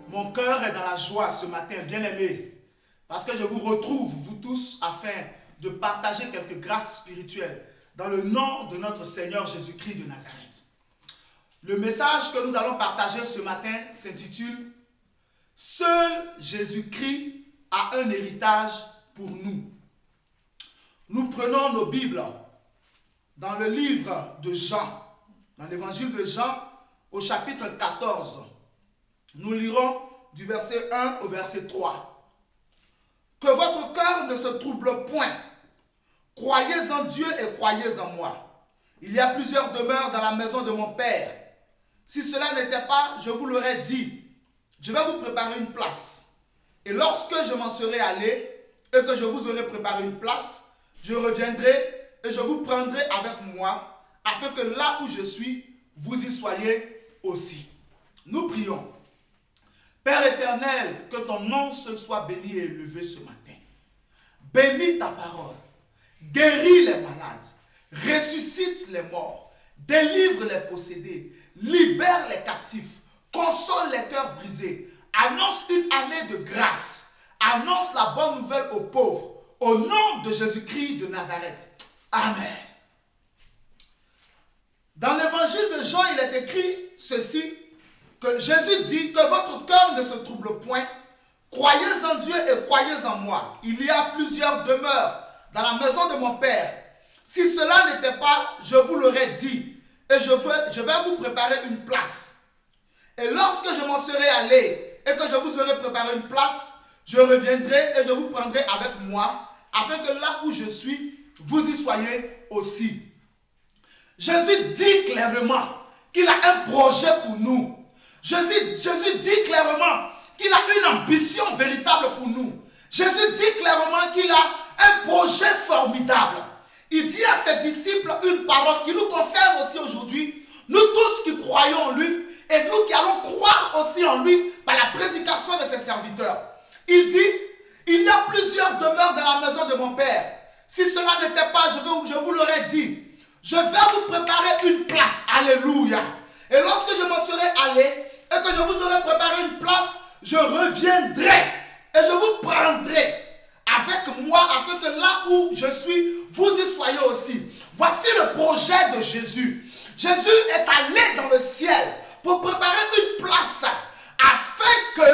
Mon cœur est dans la joie ce matin, bien-aimés, parce que je vous retrouve, vous tous, afin de partager quelques grâces spirituelles dans le nom de notre Seigneur Jésus-Christ de Nazareth. Le message que nous allons partager ce matin s'intitule « Seul Jésus-Christ a un héritage pour nous ». Nous prenons nos Bibles dans le livre de Jean, dans l'évangile de Jean, au chapitre 14. Nous lirons du verset 1 au verset 3. « Que votre cœur ne se trouble point. Croyez en Dieu et croyez en moi. Il y a plusieurs demeures dans la maison de mon Père. Si cela n'était pas, je vous l'aurais dit. Je vais vous préparer une place. Et lorsque je m'en serai allé et que je vous aurai préparé une place, je reviendrai et je vous prendrai avec moi, afin que là où je suis, vous y soyez aussi. » Nous prions. Père éternel, que ton nom seul soit béni et élevé ce matin. Bénis ta parole. Guéris les malades. Ressuscite les morts. Délivre les possédés. Libère les captifs. Console les cœurs brisés. Annonce une année de grâce. Annonce la bonne nouvelle aux pauvres. Au nom de Jésus-Christ de Nazareth. Amen. Dans l'évangile de Jean, il est écrit ceci, que Jésus dit que votre cœur ne se trouble point. Croyez en Dieu et croyez en moi. Il y a plusieurs demeures dans la maison de mon Père. Si cela n'était pas, je vous l'aurais dit. Et je vais vous préparer une place. Et lorsque je m'en serai allé et que je vous aurai préparé une place, je reviendrai et je vous prendrai avec moi, afin que là où je suis, vous y soyez aussi. Jésus dit clairement qu'il a un projet pour nous. Jésus dit clairement qu'il a une ambition véritable pour nous. Jésus dit clairement qu'il a un projet formidable. Il dit à ses disciples une parole qui nous concerne aussi aujourd'hui. Nous tous qui croyons en lui et nous qui allons croire aussi en lui par la prédication de ses serviteurs. Il dit, il y a plusieurs demeures dans la maison de mon Père. Si cela n'était pas, je vous l'aurais dit. Je vais vous préparer une place. Alléluia. Et lorsque je m'en serai allé et que je vous aurai préparé une place, je reviendrai et je vous prendrai avec moi, afin que là où je suis, vous y soyez aussi. Voici le projet de Jésus. Jésus est allé dans le ciel pour préparer une place, afin que,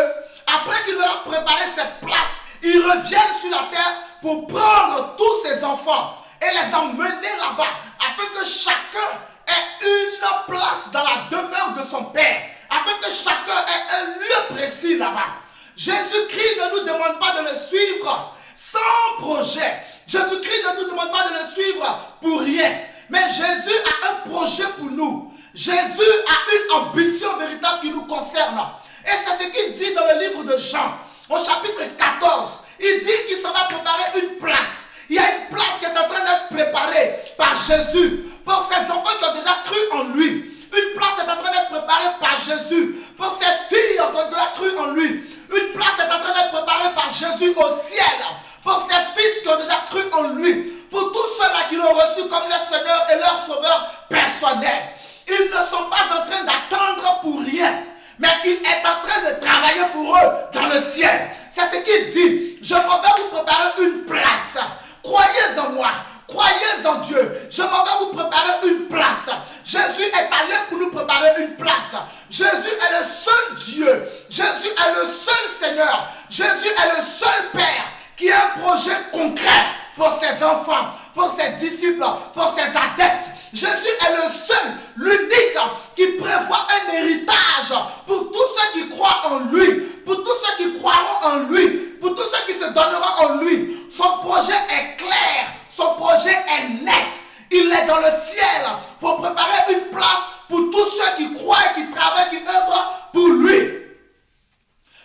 après qu'il aura préparé cette place, il revienne sur la terre pour prendre tous ses enfants et les emmener là-bas, afin que chacun ait une place dans la demeure de son Père, afin que chacun ait un lieu précis là-bas. Jésus-Christ ne nous demande pas de le suivre sans projet. Jésus-Christ ne nous demande pas de le suivre pour rien. Mais Jésus a un projet pour nous. Jésus a une ambition véritable qui nous concerne. Et c'est ce qu'il dit dans le livre de Jean, au chapitre 14. Il dit qu'il s'en va préparer une place. Il y a une place qui est en train d'être préparée par Jésus pour ces enfants qui ont déjà cru en lui. Une place est en train d'être préparée par Jésus pour ces filles qui ont déjà cru en lui. Une place est en train d'être préparée par Jésus au ciel pour ces fils qui ont déjà cru en lui. Pour tous ceux-là qui l'ont reçu comme leur Seigneur et leur Sauveur personnel. Ils ne sont pas en train d'attendre pour rien, mais il est en train de travailler pour eux dans le ciel. C'est ce qu'il dit. Je m'en vais vous préparer une place. Croyez en moi. Croyez en Dieu. Je m'en vais vous préparer une place. Jésus est allé pour nous préparer une place. Jésus est le seul Dieu. Jésus est le seul Seigneur. Jésus est le seul Père qui a un projet concret pour ses enfants, pour ses disciples, pour ses adeptes. Jésus est le seul, l'unique qui prévoit un héritage pour tous ceux qui croient en lui, pour tous ceux qui croiront en lui, pour tous ceux qui se donneront en lui. Son projet est clair, son projet est net. Il est dans le ciel pour préparer une place pour tous ceux qui croient et qui travaillent, qui œuvrent pour lui.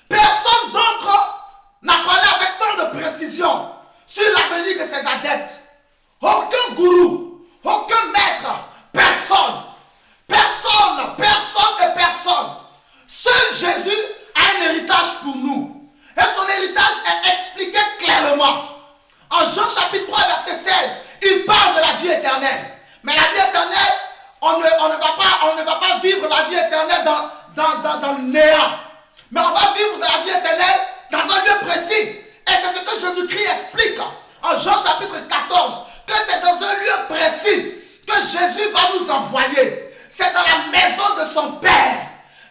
Personne d'autre n'a parlé avec tant de précision sur l'avenir de ses adeptes. Aucun gourou, aucun maître, personne. Seul Jésus a un héritage pour nous. Et son héritage est expliqué clairement. En Jean chapitre 3 verset 16, il parle de la vie éternelle. Mais la vie éternelle, on ne va pas vivre la vie éternelle dans le néant. Mais on va vivre de la vie éternelle dans un lieu précis. Et c'est ce que Jésus-Christ explique en Jean chapitre 14, que c'est dans un lieu précis que Jésus va nous envoyer. C'est dans la maison de son Père.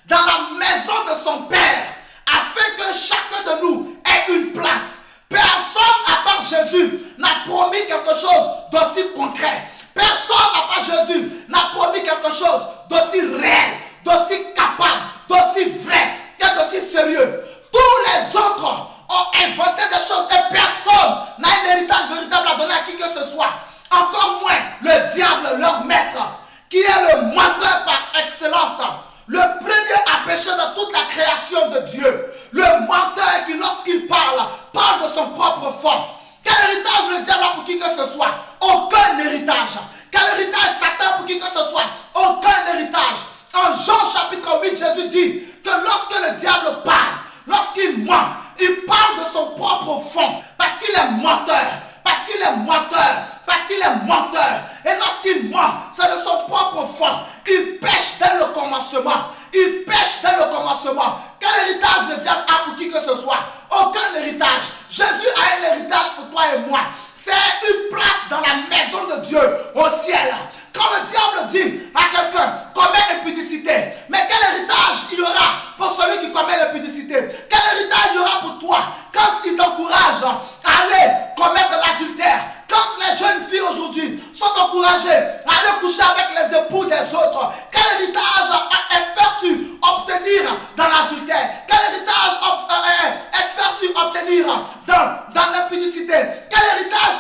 Dans la maison de son Père. Afin que chacun de nous ait une place. Personne à part Jésus n'a promis quelque chose d'aussi concret. Personne à part Jésus n'a promis quelque chose d'aussi réel, d'aussi capable, d'aussi vrai et d'aussi sérieux. Tous les autres ont inventé des choses et personne n'a un héritage véritable à donner à qui que ce soit. Encore moins le diable, leur maître, qui est le menteur par excellence. Le premier à pécher dans toute la création de Dieu. Le menteur qui, lorsqu'il parle, parle de son propre fond. Quel héritage le diable a pour qui que ce soit? Aucun héritage. Quel héritage Satan pour qui que ce soit? Aucun héritage. En Jean chapitre 8, Jésus dit que lorsque le diable parle, lorsqu'il ment, il parle de son propre fond. Parce qu'il est menteur. Parce qu'il est menteur. Parce qu'il est menteur. Et lorsqu'il ment, c'est de son propre fond. Il pêche dès le commencement. Il pêche dès le commencement. Quel héritage le diable a pour qui que ce soit? Aucun héritage. Jésus a un héritage pour toi et moi. C'est une place dans la maison de Dieu au ciel. Quand le diable dit à quelqu'un, commets l'impudicité, mais quel héritage il y aura pour celui qui commet l'impudicité? Quel héritage il y aura pour toi quand il t'encourage à aller commettre l'adultère? Quand les jeunes filles aujourd'hui sont encouragées à aller coucher avec les époux des autres, quel héritage espères-tu obtenir dans l'adultère? Quel héritage espères-tu obtenir dans l'impudicité? Quel héritage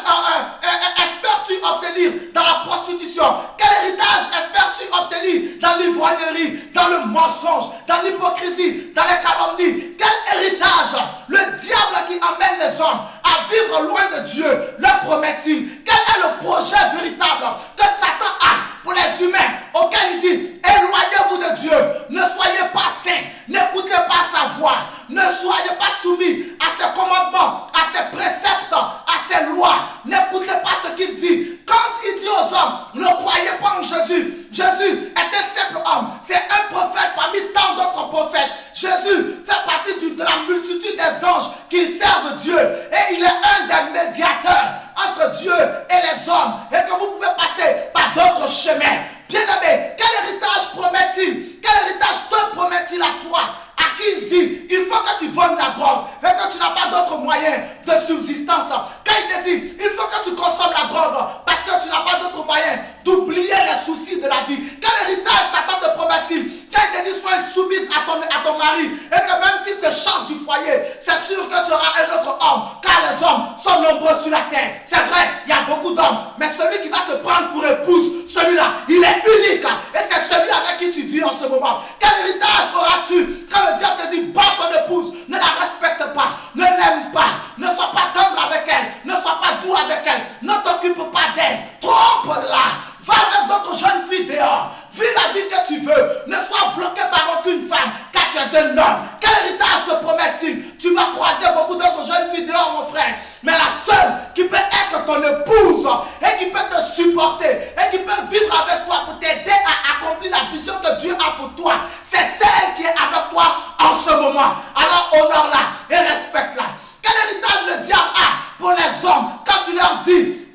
espères-tu obtenir dans la prostitution? Quel héritage espères-tu obtenir dans l'ivrognerie, dans le mensonge, dans l'hypocrisie, dans les calomnies? Quel héritage le diable qui amène les hommes à vivre loin de Dieu leur promet-il? Quel est le projet véritable que Satan a pour les humains auquel il dit éloignez-vous de Dieu, ne soyez pas saints, n'écoutez pas sa voix, ne soyez pas soumis à ses commandements, à ses préceptes, à ses lois, n'écoutez pas ce qu'il dit. Quand il dit aux hommes ne croyez pas en Jésus, Jésus est un simple homme, c'est un prophète parmi tant d'autres prophètes. Jésus fait partie de la multitude des anges qui servent Dieu et il est un des médiateurs entre Dieu et les hommes et que vous pouvez passer par d'autres chemins. Bien-aimé, quel héritage promet-il? Quel héritage te promet-il à toi? À qui il dit, il faut que tu vendes la drogue et que tu n'as pas d'autres moyens de subsistance. Quand il te dit, il faut que tu consommes la drogue parce que tu n'as pas d'autres moyens d'oublier les soucis de la vie. Quel héritage Satan te promet-il? Quand il te dit, sois soumise à ton mari et que même s'il te chasse du foyer, c'est sûr que tu auras un autre homme car les hommes sont nombreux sur la terre. C'est vrai, il y a beaucoup d'hommes, mais celui qui va te prendre pour épouse, celui-là, il est unique et c'est celui avec qui tu vis en ce moment. Quel héritage auras-tu quand le diable te dit, bats ton épouse, ne la respecte pas, ne l'aime pas, ne sois pas tendre avec elle, ne sois pas doux avec elle, ne t'occupe pas d'elle, trompe-la, va avec d'autres jeunes filles dehors, vis la vie que tu veux, ne sois bloqué par aucune femme, car tu es un homme. Quel héritage te promet-il? Tu vas croiser beaucoup d'autres jeunes filles dehors, mon frère, mais la seule qui peut être ton épouse et qui peut te supporter et qui peut vivre avec toi pour t'aider à accomplir la vision que Dieu a pour toi, c'est celle qui est avec toi en ce moment. Alors honore-la et respecte-la. Quel héritage le diable a pour les hommes quand tu leur dis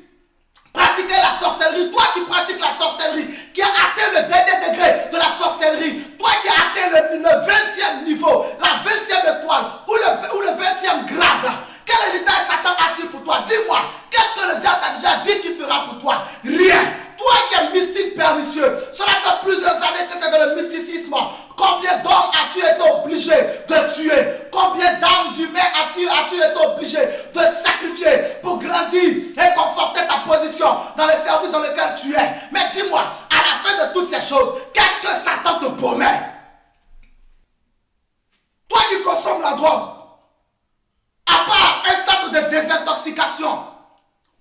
pratiquer la sorcellerie? Toi qui pratiques la sorcellerie, qui a atteint le dernier degré de la sorcellerie, toi qui as atteint le 20e niveau, la 20e étoile ou le 20e grade, quel héritage Satan a-t-il pour toi? Dis-moi, qu'est-ce que le diable t'a déjà dit qu'il fera pour toi? Rien. Toi qui es mystique pernicieux, cela fait plusieurs années que tu es dans le mysticisme. Combien d'hommes as-tu été obligé de tuer? Combien d'âmes d'humains as-tu été obligé de sacrifier pour grandir et conforter ta position dans le service dans lequel tu es? Mais dis-moi, à la fin de toutes ces choses, qu'est-ce que Satan te promet? Toi qui consommes la drogue, à part un centre de désintoxication,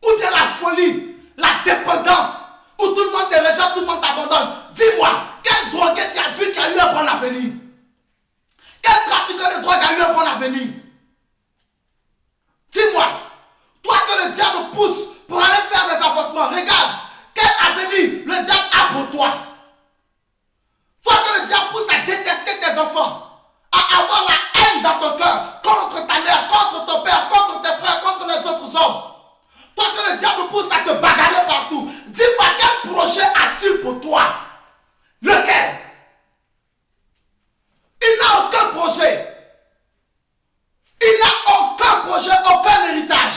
ou bien la folie, la dépendance, où tout le monde te rejette, tout le monde t'abandonne, dis-moi, quel drogué tu as vu qui a eu un bon avenir? Quel trafiquant de drogue a eu un bon avenir? Dis-moi, toi que le diable pousse pour aller faire des avortements, regarde, quel avenir le diable a pour toi? Toi que le diable pousse à détester tes enfants, à avoir la dans ton cœur contre ta mère, contre ton père, contre tes frères, contre les autres hommes. Toi que le diable pousse à te bagarrer partout. Dis-moi, quel projet a-t-il pour toi? Lequel? Il n'a aucun projet. Il n'a aucun projet, aucun héritage.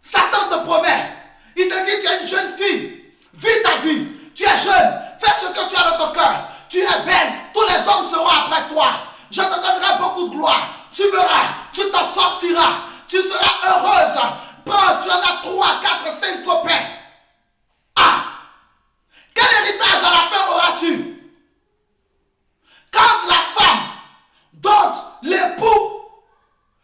Satan te promet. Il te dit, tu es une jeune fille. Vis ta vie. Tu es jeune. Fais ce que tu as dans ton cœur. Tu es belle. Tous les hommes seront après toi. Je te donnerai beaucoup de gloire. Tu verras. Tu t'en sortiras. Tu seras heureuse. Prends, tu en as 3, 4, 5 copains. Ah! Quel héritage à la fin auras-tu? Quand la femme dont l'époux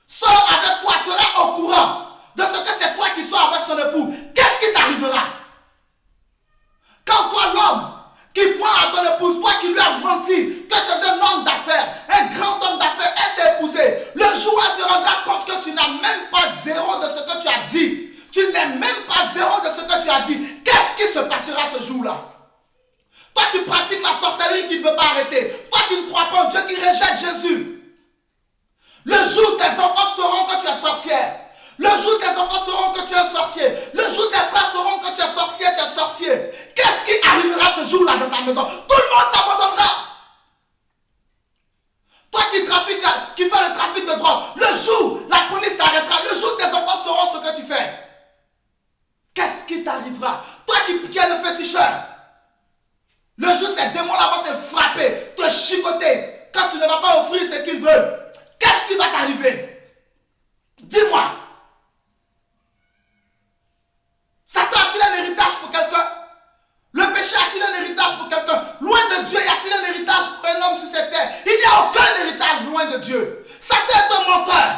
sort avec toi sera au courant de ce que c'est toi qui sors avec son époux, qu'est-ce qui t'arrivera? Quand toi, l'homme qui prend à ton épouse, toi qui lui as menti, que tu es un homme d'affaires, un grand homme d'affaires, elle t'a épousé, le jour où elle se rendra compte que tu n'as même pas zéro de ce que tu as dit, tu n'es même pas zéro de ce que tu as dit, qu'est-ce qui se passera ce jour-là? Toi qui pratiques la sorcellerie qui ne veut pas arrêter, toi qui ne crois pas en Dieu, qui rejette Jésus, le jour où tes enfants sauront que tu es sorcière, le jour où tes enfants sauront que tu es sorcier, le jour où tes frères sauront que tu es sorcier, qu'est-ce qui arrivera ce jour-là dans ta maison? Tout le monde t'abandonnera. Toi qui trafiques, qui fais le trafic de drogue, le jour la police t'arrêtera, le jour tes enfants sauront ce que tu fais, qu'est-ce qui t'arrivera? Toi qui es le féticheur, le jour ces démons-là vont te frapper, te chicoter, quand tu ne vas pas offrir ce qu'ils veulent, qu'est-ce qui va t'arriver? Dis-moi. Satan a-t-il un héritage pour quelqu'un? Le péché a-t-il un héritage pour quelqu'un? Loin de Dieu, y a-t-il un héritage pour un homme sur cette terre? Il n'y a aucun héritage loin de Dieu. Satan est un menteur.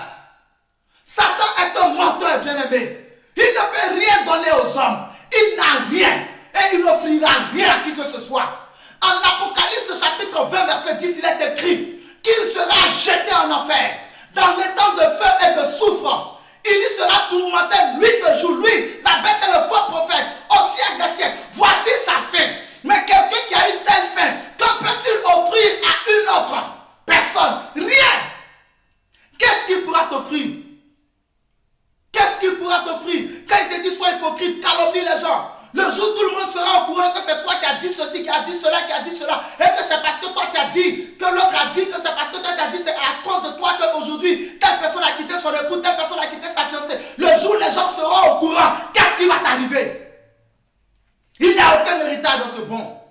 Satan est un menteur, bien-aimé. Il ne peut rien donner aux hommes. Il n'a rien. Et il n'offrira rien à qui que ce soit. En Apocalypse chapitre 20, verset 10, il est écrit qu'il sera jeté en enfer, dans l'étang de feu et de soufre. Il y sera tourmenté nuit et jour. Lui, la bête est le faux prophète, au siècle des siècles. Voici sa fin. Mais quelqu'un qui a une telle fin, que peut-il offrir à une autre personne? Rien. Qu'est-ce qu'il pourra t'offrir? Qu'est-ce qu'il pourra t'offrir? Quand il te dit sois hypocrite, calomnie les gens. Le jour où tout le monde sera au courant que c'est toi qui as dit ceci, qui a dit cela, et que c'est parce que toi tu as dit, que l'autre a dit, que c'est parce que toi tu as dit, c'est à cause de toi qu'aujourd'hui, telle personne a quitté son époux, telle personne a quitté sa fiancée. Le jour où les gens seront au courant, qu'est-ce qui va t'arriver? Il n'y a aucun héritage dans ce bon.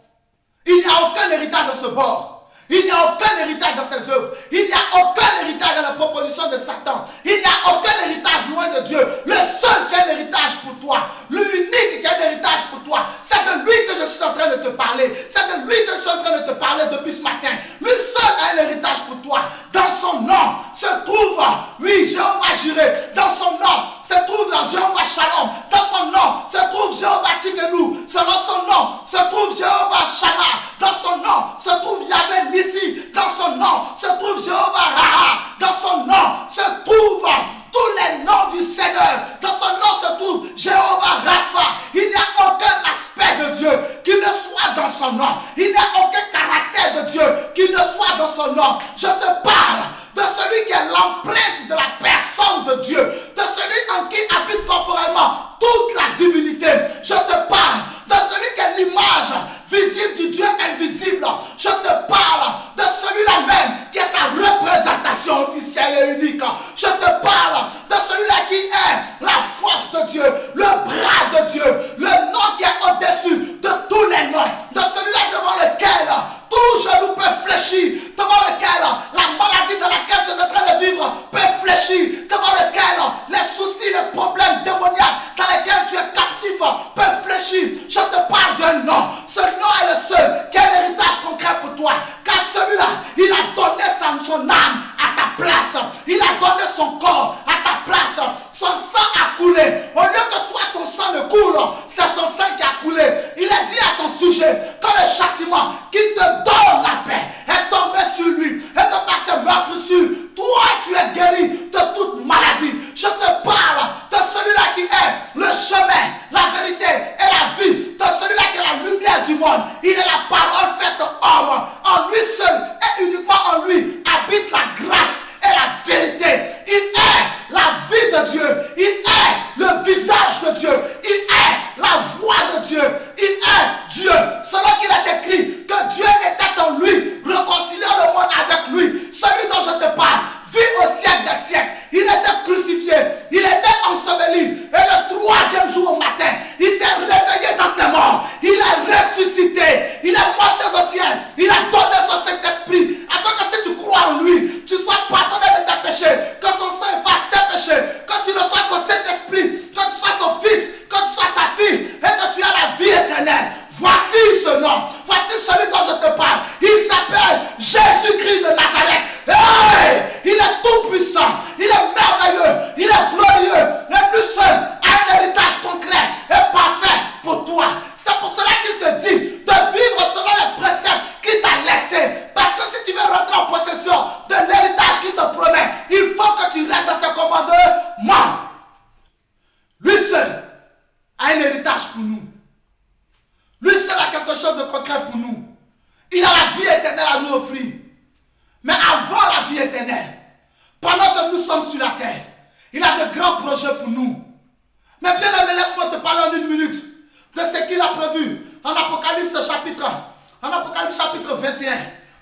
Il n'y a aucun héritage dans ce bord. Il n'y a aucun héritage dans ses œuvres. Il n'y a aucun héritage dans la proposition de Satan. Il n'y a aucun héritage loin de Dieu. Le seul qui a un héritage pour toi, l'unique qui a un héritage pour toi, c'est de lui que je suis en train de te parler. C'est de lui que je suis en train de te parler depuis ce matin. Lui seul a un héritage pour toi. Dans son nom se trouve, oui, Jéhovah Jireh. Dans son nom se trouve Jéhovah Shalom. Dans son nom se trouve Jéhovah Tikenu. Dans son nom se trouve Jéhovah Shammah. Dans son nom se trouve Yahvé Nissi. Dans son nom se trouve Jéhovah Raha. Dans son nom se trouvent tous les noms du Seigneur. Dans son nom se trouve Jéhovah Rapha. Il n'y a aucun aspect de Dieu qui ne soit dans son nom. Il n'y a aucun caractère de Dieu qui ne soit dans son nom. Je te parle de celui qui est l'empreinte de la personne de Dieu, de celui en qui habite corporellement toute la divinité. Je te parle de celui qui est l'image visible du Dieu invisible. Je te parle de celui-là même qui est sa représentation officielle et unique. Je te parle de celui-là qui est la force de Dieu, le bras de Dieu, le nom qui est au-dessus de tous les noms, de celui-là devant lequel tout genou peut fléchir, devant lequel la maladie dans laquelle tu es en train de vivre peut fléchir, devant lequel les soucis, les problèmes démoniaques dans lesquels tu es captif peuvent fléchir. Je te parle d'un nom. Ce nom est le seul qui a un héritage concret pour toi. Car celui-là, il a donné son âme à ta place. Il a donné son corps à ta place. Son sang a coulé. Au lieu que toi, ton sang ne coule, c'est son sang qui a coulé. Il a dit à son sujet que le châtiment qui te donne la paix est tombé sur lui. Et que par ses meurtrissures, toi, tu es guéri de toute maladie. Je te parle de celui-là qui est le chemin, la vérité et la vie. De celui-là qui est la lumière du monde. Il est la parole faite homme. En lui seul et uniquement en lui habite la grâce à nous offrir. Mais avant la vie éternelle, pendant que nous sommes sur la terre, il a de grands projets pour nous. Mais bien aimé, laisse-moi te parler en une minute de ce qu'il a prévu en Apocalypse chapitre 21.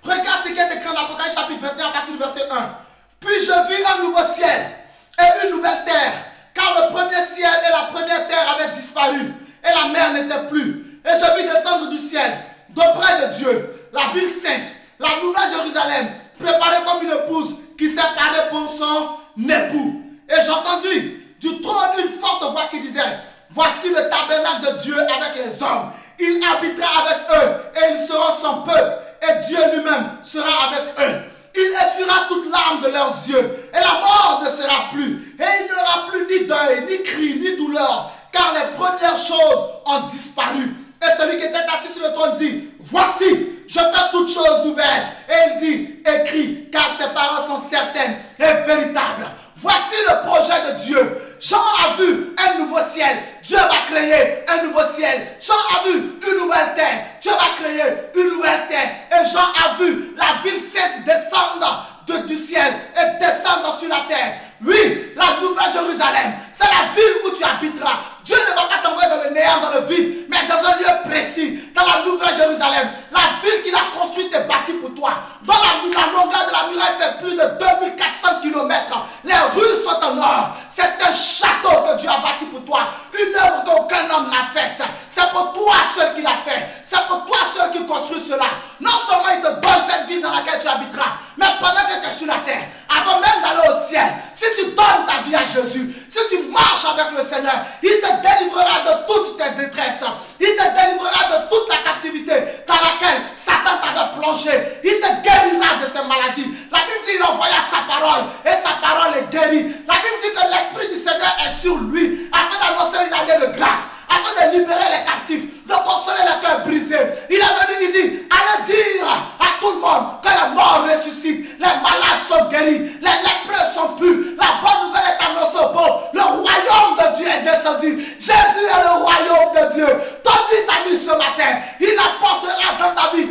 Regarde ce qui est écrit en Apocalypse chapitre 21 à partir du verset 1. Puis je vis un nouveau ciel et une nouvelle terre, car le premier ciel et la première terre avaient disparu, et la mer n'était plus. Et je vis descendre du ciel, d'auprès de Dieu, la ville sainte, la nouvelle Jérusalem, préparée comme une épouse qui s'est parée pour son époux. Et j'ai entendu du trône une forte voix qui disait, voici le tabernacle de Dieu avec les hommes. Il habitera avec eux et ils seront son peuple. Et Dieu lui-même sera avec eux. Il essuiera toute larme de leurs yeux. Et la mort ne sera plus. Et il n'y aura plus ni deuil, ni cri, ni douleur. Car les premières choses ont disparu. Et celui qui était assis sur le trône dit, voici, je fais toutes choses nouvelles. Et il dit, écris, car ces paroles sont certaines et véritables. Voici le projet de Dieu. Jean a vu un nouveau ciel. Dieu va créer un nouveau ciel. Jean a vu une nouvelle terre. Dieu va créer une nouvelle terre. Et Jean a vu la ville sainte descendre du ciel et descendre sur la terre. Oui, la nouvelle Jérusalem, c'est la ville où tu habiteras. Dieu ne va pas t'envoyer dans le néant, dans le vide, mais dans un lieu précis, dans la nouvelle Jérusalem, la ville qu'il a construite et bâtie pour toi, dont la longueur de la muraille fait plus de 2400 km. Les rues sont en or. C'est un château que Dieu a bâti pour toi, une œuvre qu'aucun homme n'a faite. C'est pour toi seul qu'il a fait. C'est pour toi seul qu'il construit cela. Non seulement il te donne cette ville dans laquelle tu habiteras, mais pendant que tu es sur la terre, avant même d'aller au ciel, si tu donnes ta vie à Jésus, si tu marches avec le Seigneur, il te délivrera de toutes tes détresses. Il te délivrera de toute la captivité dans laquelle Satan t'avait plongé. Il te guérira de ces maladies. La Bible dit qu'il envoya sa parole et sa parole est guérie. La Bible dit que l'Esprit du Seigneur est sur lui afin d'annoncer une année de grâce, afin de libérer les captifs, de consoler les cœurs brisés. Il est venu, il dit, allez dire à tout le monde que les morts ressuscitent, les malades sont guéris, les lépreux sont purs. La bonne nouvelle est annoncée au beau. Le royaume de Dieu est descendu. Jésus est le royaume de Dieu. Donne-lui ta vie ce matin. Il apportera dans ta vie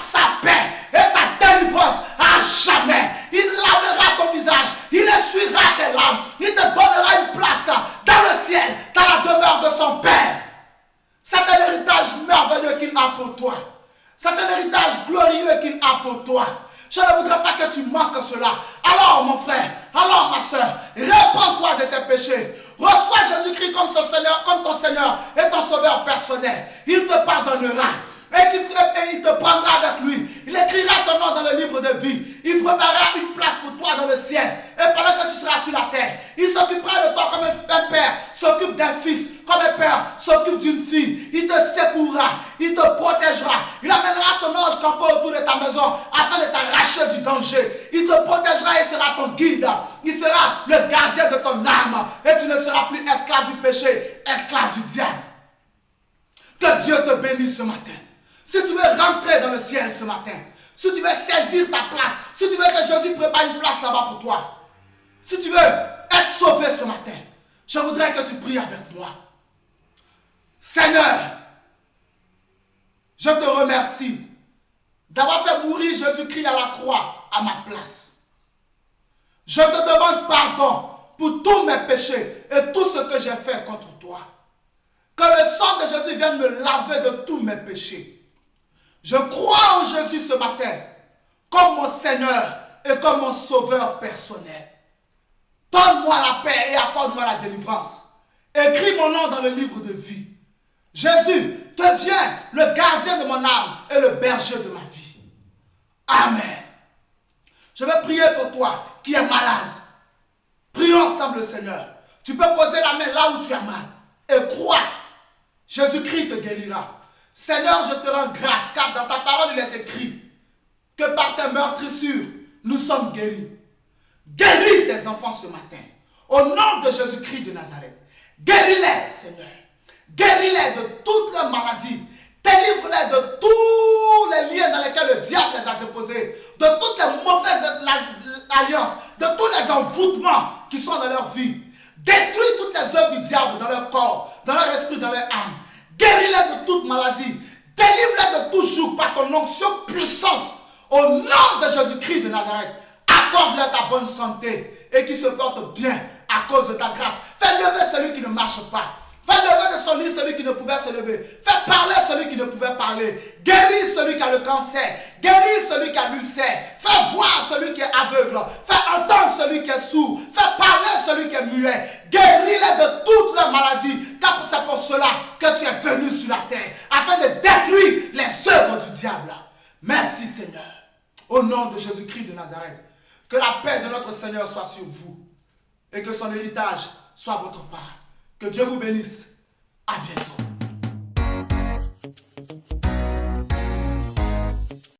sa paix et sa délivrance à jamais. Il lavera ton visage. Il essuiera tes larmes. Il te donnera une place dans le ciel, dans la demeure de son Père. C'est un héritage merveilleux qu'il a pour toi. C'est un héritage glorieux qu'il a pour toi. Je ne voudrais pas que tu manques cela. Alors mon frère, alors ma soeur, répands-toi de tes péchés. Reçois Jésus-Christ comme ton Seigneur et ton Sauveur personnel. Il te pardonnera. Et il te prendra avec lui. Il écrira ton nom dans le livre de vie. Il préparera une place pour toi dans le ciel. Et pendant que tu seras sur la terre, il s'occupera de toi comme un père s'occupe d'un fils, comme un père s'occupe d'une fille. Il te secourra, il te protégera. Il amènera son ange campé autour de ta maison afin de t'arracher du danger. Il te protégera et sera ton guide. Il sera le gardien de ton âme. Et tu ne seras plus esclave du péché, esclave du diable. Que Dieu te bénisse ce matin. Si tu veux rentrer dans le ciel ce matin, si tu veux saisir ta place, si tu veux que Jésus prépare une place là-bas pour toi, si tu veux être sauvé ce matin, je voudrais que tu pries avec moi. Seigneur, je te remercie d'avoir fait mourir Jésus-Christ à la croix à ma place. Je te demande pardon pour tous mes péchés et tout ce que j'ai fait contre toi. Que le sang de Jésus vienne me laver de tous mes péchés. Je crois en Jésus ce matin comme mon Seigneur et comme mon Sauveur personnel. Donne-moi la paix et accorde-moi la délivrance. Écris mon nom dans le livre de vie. Jésus, deviens le gardien de mon âme et le berger de ma vie. Amen. Je vais prier pour toi qui es malade. Prions ensemble le Seigneur. Tu peux poser la main là où tu as mal et crois. Jésus-Christ te guérira. Seigneur, je te rends grâce car dans ta parole il est écrit que par tes meurtrissures, nous sommes guéris. Guéris tes enfants ce matin. Au nom de Jésus-Christ de Nazareth. Guéris-les, Seigneur. Guéris-les de toutes leurs maladies. Délivre-les de tous les liens dans lesquels le diable les a déposés. De toutes les mauvaises alliances. De tous les envoûtements qui sont dans leur vie. Détruis toutes les œuvres du diable dans leur corps, dans leur esprit, dans leur âme. Guéris-les de toute maladie. Délivre-les de tout joug par ton onction puissante. Au nom de Jésus-Christ de Nazareth, accorde-leur ta bonne santé et qu'ils se portent bien à cause de ta grâce. Fais lever celui qui ne marche pas. Fais lever de son lit celui qui ne pouvait se lever. Fais parler celui qui ne pouvait parler. Guéris celui qui a le cancer. Guéris celui qui a l'ulcère. Fais voir celui qui est aveugle. Fais entendre celui qui est sourd. Fais parler celui qui est muet. Guéris-les de toutes leurs maladies. Car c'est pour cela que tu es venu sur la terre. Afin de détruire les œuvres du diable. Merci Seigneur. Au nom de Jésus-Christ de Nazareth. Que la paix de notre Seigneur soit sur vous. Et que son héritage soit votre part. Que Dieu vous bénisse. À bientôt.